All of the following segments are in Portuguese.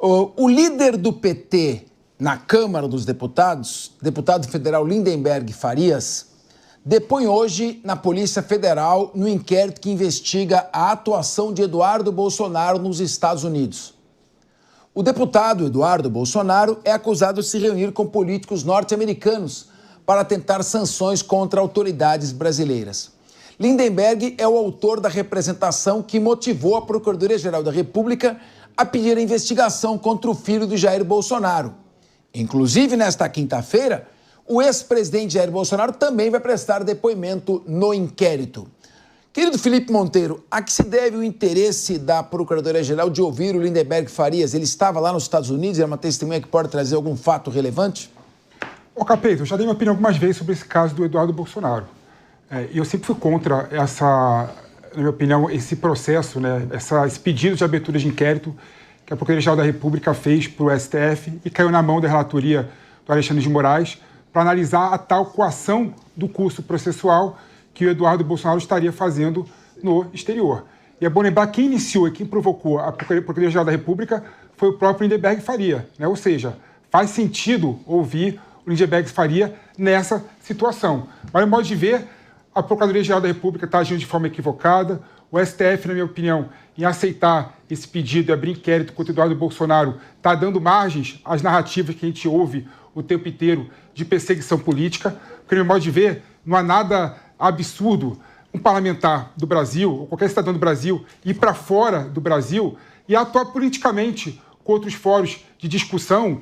O líder do PT na Câmara dos Deputados, deputado federal Lindenberg Farias, depõe hoje na Polícia Federal no inquérito que investiga a atuação de Eduardo Bolsonaro nos Estados Unidos. O deputado Eduardo Bolsonaro é acusado de se reunir com políticos norte-americanos para tentar sanções contra autoridades brasileiras. Lindenberg é o autor da representação que motivou a Procuradoria-Geral da República a pedir a investigação contra o filho de Jair Bolsonaro. Inclusive, nesta quinta-feira, o ex-presidente Jair Bolsonaro também vai prestar depoimento no inquérito. Querido Felipe Monteiro, a que se deve o interesse da Procuradoria-Geral de ouvir o Lindenberg Farias? Ele estava lá nos Estados Unidos, é uma testemunha que pode trazer algum fato relevante? Ô Capeta, eu já dei minha opinião algumas vezes sobre esse caso do Eduardo Bolsonaro. Eu sempre fui contra na minha opinião, esse processo, esse pedido de abertura de inquérito que a Procuradoria-Geral da República fez para o STF e caiu na mão da relatoria do Alexandre de Moraes para analisar a tal coação do curso processual que o Eduardo Bolsonaro estaria fazendo no exterior. E é bom lembrar quem iniciou e quem provocou a Procuradoria-Geral da República foi o próprio Lindenberg Faria, Ou seja, faz sentido ouvir o Lindenberg Faria nessa situação. Mas, no modo de ver, a Procuradoria-Geral da República está agindo de forma equivocada. O STF, na minha opinião, em aceitar esse pedido e abrir inquérito contra o Eduardo Bolsonaro, está dando margens às narrativas que a gente ouve o tempo inteiro de perseguição política. Porque, no meu modo de ver, não há nada absurdo um parlamentar do Brasil, ou qualquer cidadão do Brasil, ir para fora do Brasil e atuar politicamente com outros fóruns de discussão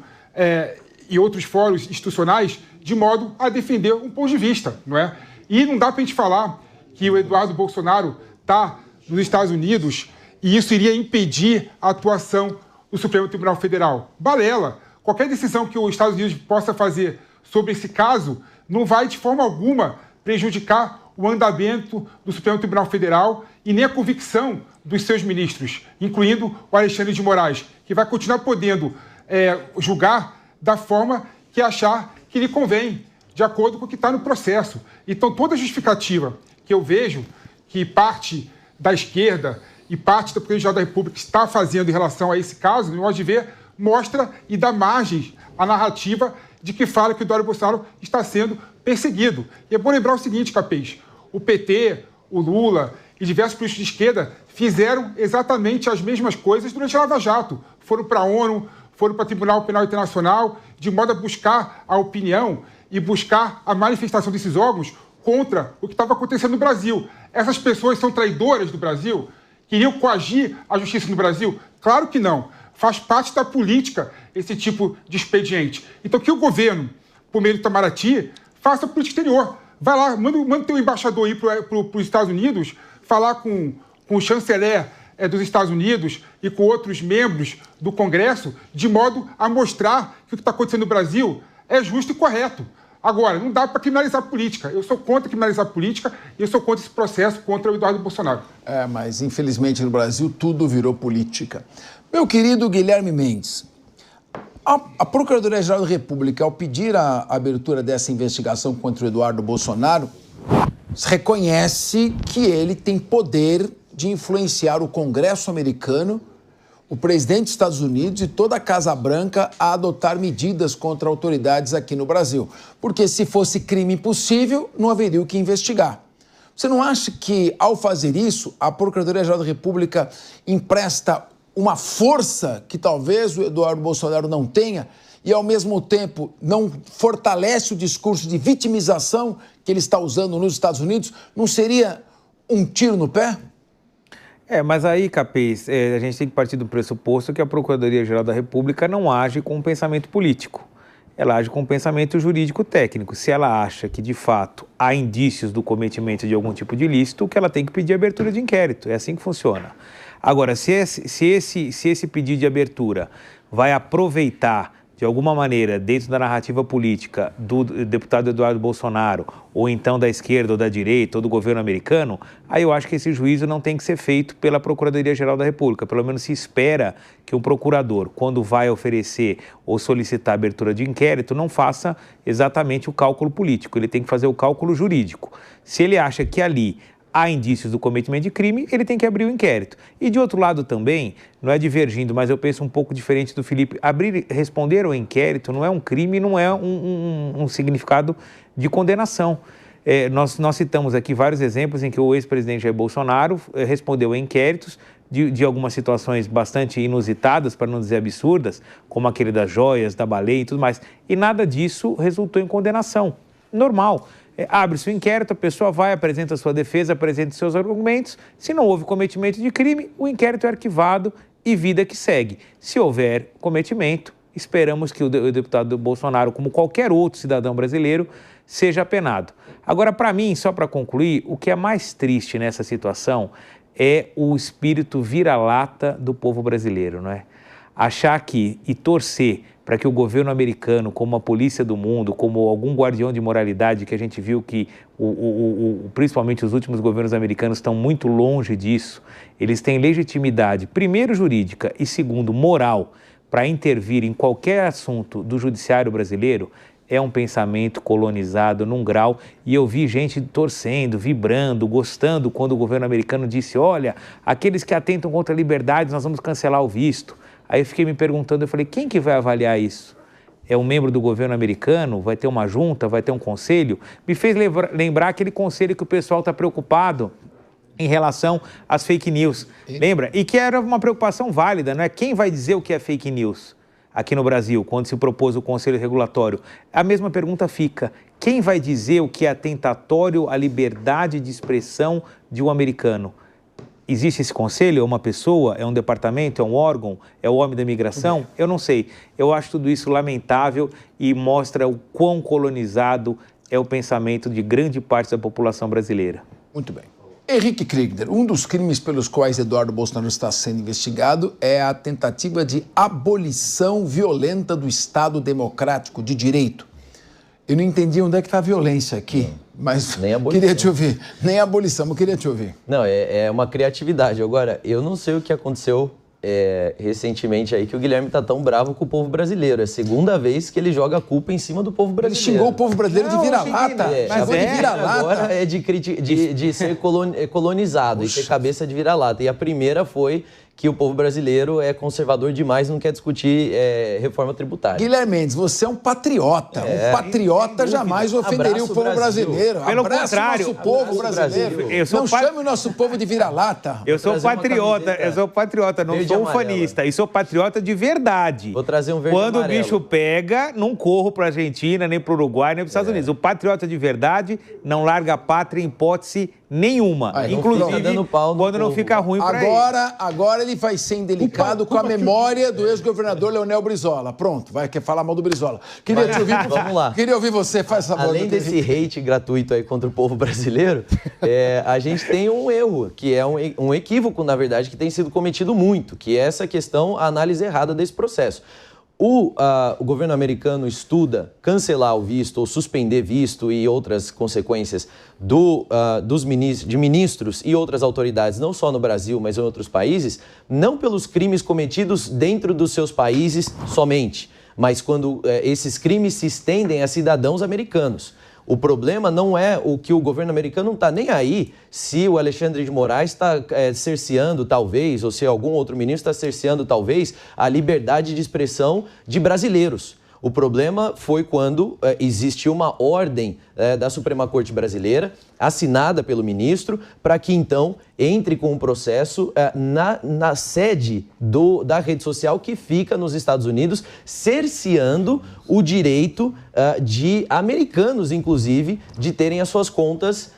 e outros fóruns institucionais, de modo a defender um ponto de vista, não é? E não dá para a gente falar que o Eduardo Bolsonaro está nos Estados Unidos e isso iria impedir a atuação do Supremo Tribunal Federal. Balela. Qualquer decisão que os Estados Unidos possa fazer sobre esse caso não vai, de forma alguma, prejudicar o andamento do Supremo Tribunal Federal e nem a convicção dos seus ministros, incluindo o Alexandre de Moraes, que vai continuar podendo julgar da forma que achar que lhe convém, de acordo com o que está no processo. Então, toda a justificativa que eu vejo que parte da esquerda e parte da Procuradoria-Geral da República está fazendo em relação a esse caso, no modo de ver, mostra e dá margem à narrativa de que fala que o Eduardo Bolsonaro está sendo perseguido. E é bom lembrar o seguinte, Capês, o PT, o Lula e diversos políticos de esquerda fizeram exatamente as mesmas coisas durante a Lava Jato. Foram para a ONU, foram para o Tribunal Penal Internacional, de modo a buscar a opinião e buscar a manifestação desses órgãos contra o que estava acontecendo no Brasil. Essas pessoas são traidoras do Brasil? Queriam coagir a justiça no Brasil? Claro que não. Faz parte da política esse tipo de expediente. Então, que o governo, por meio do Itamaraty, faça política exterior. Vai lá, manda teu embaixador ir para os Estados Unidos, falar com o chanceler dos Estados Unidos e com outros membros do Congresso, de modo a mostrar que o que está acontecendo no Brasil é justo e correto. Agora, não dá para criminalizar a política. Eu sou contra criminalizar a política e eu sou contra esse processo contra o Eduardo Bolsonaro. Mas infelizmente no Brasil tudo virou política. Meu querido Guilherme Mendes, a Procuradoria-Geral da República, ao pedir a abertura dessa investigação contra o Eduardo Bolsonaro, reconhece que ele tem poder de influenciar o Congresso americano, o presidente dos Estados Unidos e toda a Casa Branca a adotar medidas contra autoridades aqui no Brasil. Porque se fosse crime impossível, não haveria o que investigar. Você não acha que, ao fazer isso, a Procuradoria-Geral da República empresta uma força que talvez o Eduardo Bolsonaro não tenha e, ao mesmo tempo, não fortalece o discurso de vitimização que ele está usando nos Estados Unidos? Não seria um tiro no pé? Mas aí, Capês, a gente tem que partir do pressuposto que a Procuradoria-Geral da República não age com um pensamento político. Ela age com um pensamento jurídico-técnico. Se ela acha que, de fato, há indícios do cometimento de algum tipo de ilícito, o que ela tem que pedir é abertura de inquérito. É assim que funciona. Agora, se esse pedido de abertura vai aproveitar, de alguma maneira, dentro da narrativa política do deputado Eduardo Bolsonaro, ou então da esquerda ou da direita ou do governo americano, aí eu acho que esse juízo não tem que ser feito pela Procuradoria-Geral da República. Pelo menos se espera que um procurador, quando vai oferecer ou solicitar abertura de inquérito, não faça exatamente o cálculo político, ele tem que fazer o cálculo jurídico. Se ele acha que ali há indícios do cometimento de crime, ele tem que abrir o inquérito. E de outro lado também, não é divergindo, mas eu penso um pouco diferente do Felipe, responder ao inquérito não é um crime, não é um significado de condenação. Nós citamos aqui vários exemplos em que o ex-presidente Jair Bolsonaro respondeu a inquéritos de algumas situações bastante inusitadas, para não dizer absurdas, como aquele das joias, da baleia e tudo mais. E nada disso resultou em condenação. Normal. Abre-se o inquérito, a pessoa vai, apresenta a sua defesa, apresenta os seus argumentos. Se não houve cometimento de crime, o inquérito é arquivado e vida que segue. Se houver cometimento, esperamos que o deputado Bolsonaro, como qualquer outro cidadão brasileiro, seja penado. Agora, para mim, só para concluir, o que é mais triste nessa situação é o espírito vira-lata do povo brasileiro, não é? Achar que e torcer para que o governo americano, como a polícia do mundo, como algum guardião de moralidade, que a gente viu que principalmente os últimos governos americanos estão muito longe disso, eles têm legitimidade, primeiro jurídica e segundo moral, para intervir em qualquer assunto do judiciário brasileiro, é um pensamento colonizado num grau, e eu vi gente torcendo, vibrando, gostando quando o governo americano disse, olha, aqueles que atentam contra a liberdade, nós vamos cancelar o visto. Aí eu fiquei me perguntando, eu falei, quem que vai avaliar isso? É um membro do governo americano? Vai ter uma junta? Vai ter um conselho? Me fez lembrar aquele conselho que o pessoal está preocupado em relação às fake news. Lembra? E que era uma preocupação válida, não é? Quem vai dizer o que é fake news? Aqui no Brasil, quando se propôs o Conselho Regulatório, a mesma pergunta fica, quem vai dizer o que é atentatório à liberdade de expressão de um americano? Existe esse conselho? É uma pessoa? É um departamento? É um órgão? É o homem da imigração? Eu não sei. Eu acho tudo isso lamentável e mostra o quão colonizado é o pensamento de grande parte da população brasileira. Muito bem. Henrique Kriegner, um dos crimes pelos quais Eduardo Bolsonaro está sendo investigado é a tentativa de abolição violenta do Estado Democrático de Direito. Eu não entendi onde é que está a violência aqui, mas queria te ouvir. Nem a abolição, mas queria te ouvir. Não, é uma criatividade. Agora, eu não sei o que aconteceu recentemente aí, que o Guilherme tá tão bravo com o povo brasileiro. É a segunda vez que ele joga a culpa em cima do povo brasileiro. Ele xingou o povo brasileiro de vira-lata. Mas de vira-lata. Agora é de ser colonizado e ter cabeça de vira-lata. E a primeira foi que o povo brasileiro é conservador demais e não quer discutir reforma tributária. Guilherme Mendes, você é um patriota. Um patriota jamais ofenderia o povo brasileiro. Pelo contrário, o nosso povo brasileiro. Não chame o nosso povo de vira-lata. Eu sou patriota, não sou ufanista. E sou patriota de verdade. Vou trazer um verde Quando amarelo. o bicho pega, não corro para a Argentina, nem para o Uruguai, nem para os Estados Unidos. O patriota de verdade não larga a pátria em hipótese nenhuma. Inclusive, quando não fica ruim para ele. Agora ele vai ser indelicado com a memória do ex-governador Leonel Brizola. Pronto, quer falar mal do Brizola. Queria te ouvir. Vamos lá. Queria ouvir você, faz favor. Além desse hate gratuito aí contra o povo brasileiro, a gente tem um erro, que é um equívoco, na verdade, que tem sido cometido muito, que é essa questão, a análise errada desse processo. O governo americano estuda cancelar o visto ou suspender visto e outras consequências de ministros e outras autoridades, não só no Brasil, mas em outros países, não pelos crimes cometidos dentro dos seus países somente, mas quando esses crimes se estendem a cidadãos americanos. O problema não é o que o governo americano não está nem aí se o Alexandre de Moraes está cerceando, talvez, ou se algum outro ministro está cerceando, talvez, a liberdade de expressão de brasileiros. O problema foi quando existiu uma ordem da Suprema Corte Brasileira, assinada pelo ministro, para que então entre com um processo na sede da rede social que fica nos Estados Unidos, cerceando o direito de americanos, inclusive, de terem as suas contas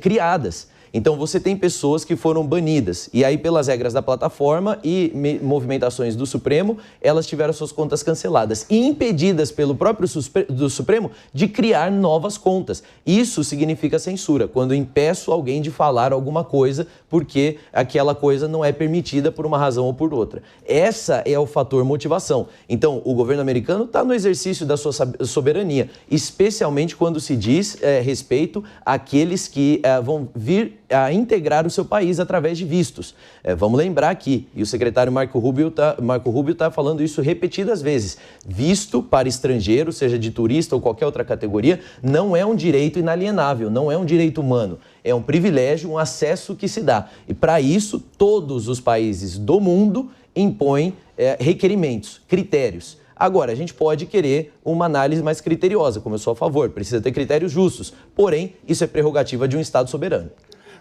criadas. Então, você tem pessoas que foram banidas. E aí, pelas regras da plataforma e movimentações do Supremo, elas tiveram suas contas canceladas e impedidas pelo próprio do Supremo de criar novas contas. Isso significa censura, quando impeço alguém de falar alguma coisa porque aquela coisa não é permitida por uma razão ou por outra. Essa é o fator motivação. Então, o governo americano está no exercício da sua soberania, especialmente quando se diz respeito àqueles que vão vir a integrar o seu país através de vistos. Vamos lembrar aqui, e o secretário Marco Rubio está falando isso repetidas vezes, visto para estrangeiro, seja de turista ou qualquer outra categoria, não é um direito inalienável, não é um direito humano. É um privilégio, um acesso que se dá. E para isso, todos os países do mundo impõem requerimentos, critérios. Agora, a gente pode querer uma análise mais criteriosa, como eu sou a favor, precisa ter critérios justos. Porém, isso é prerrogativa de um Estado soberano.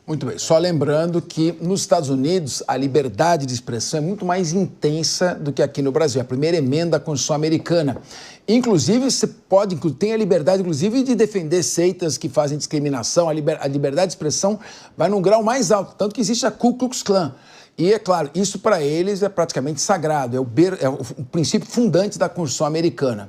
Muito bem. Só lembrando que nos Estados Unidos a liberdade de expressão é muito mais intensa do que aqui no Brasil. A primeira emenda da Constituição americana. Inclusive, você tem a liberdade, inclusive, de defender seitas que fazem discriminação. A liberdade de expressão vai num grau mais alto, tanto que existe a Ku Klux Klan. E, é claro, isso para eles é praticamente sagrado, é o princípio fundante da Constituição americana.